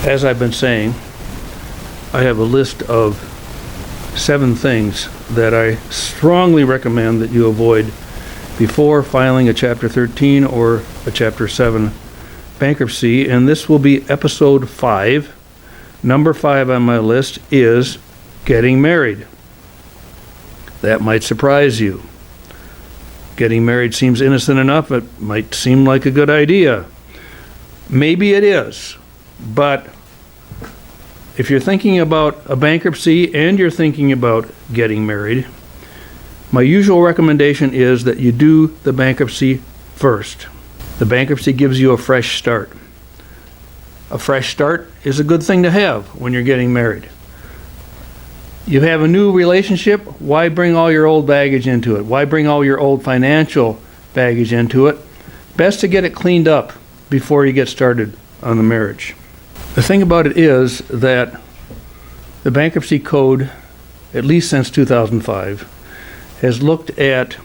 As I've been saying, I have a list of 7 things that I strongly recommend that you avoid before filing a Chapter 13 or a Chapter 7 bankruptcy, and this will be episode 5. Number 5 on my list is getting married. That might surprise you. Getting married seems innocent enough, it might seem like a good idea. Maybe it is, but if you're thinking about a bankruptcy and you're thinking about getting married, my usual recommendation is that you do the bankruptcy first. The bankruptcy gives you a fresh start. A fresh start is a good thing to have when you're getting married. You have a new relationship, why bring all your old baggage into it? Why bring all your old financial baggage into it? Best to get it cleaned up before you get started on the marriage. The thing about it is that the bankruptcy code, at least since 2005, has looked at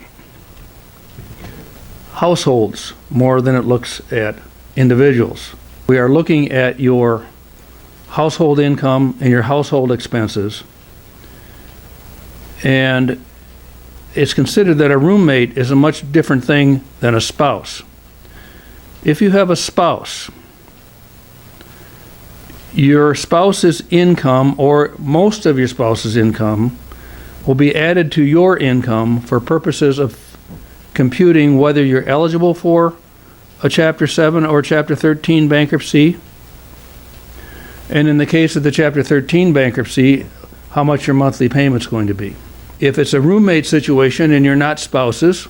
households more than it looks at individuals. We are looking at your household income and your household expenses, and it's considered that a roommate is a much different thing than a spouse. If you have a spouse, your spouse's income, or most of your spouse's income, will be added to your income for purposes of computing whether you're eligible for a Chapter 7 or Chapter 13 bankruptcy. And in the case of the Chapter 13 bankruptcy, how much your monthly payment's going to be. If it's a roommate situation and you're not spouses,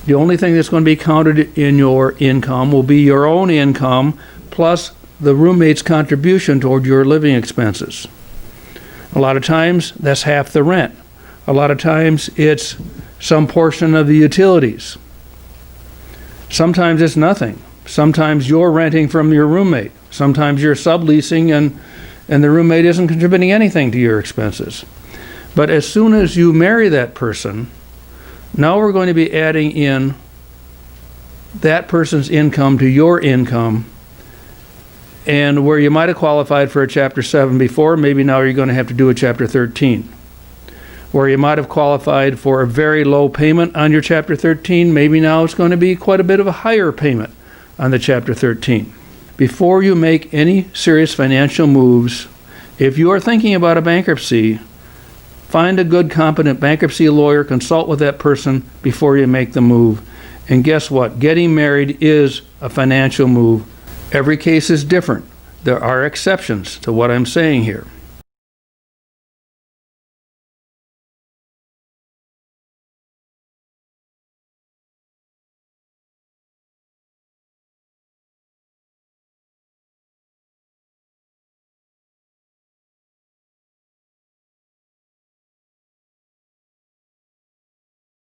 the only thing that's going to be counted in your income will be your own income plus the roommate's contribution toward your living expenses. A lot of times that's half the rent. A lot of times it's some portion of the utilities. Sometimes it's nothing. Sometimes you're renting from your roommate. Sometimes you're subleasing and the roommate isn't contributing anything to your expenses. But as soon as you marry that person, now we're going to be adding in that person's income to your income, and where you might have qualified for a Chapter 7 before, maybe now you're going to have to do a Chapter 13. Where you might have qualified for a very low payment on your Chapter 13, maybe now it's going to be quite a bit of a higher payment on the Chapter 13. Before you make any serious financial moves, if you are thinking about a bankruptcy, find a good, competent bankruptcy lawyer, consult with that person before you make the move. And guess what? Getting married is a financial move. Every case is different. There are exceptions to what I'm saying here.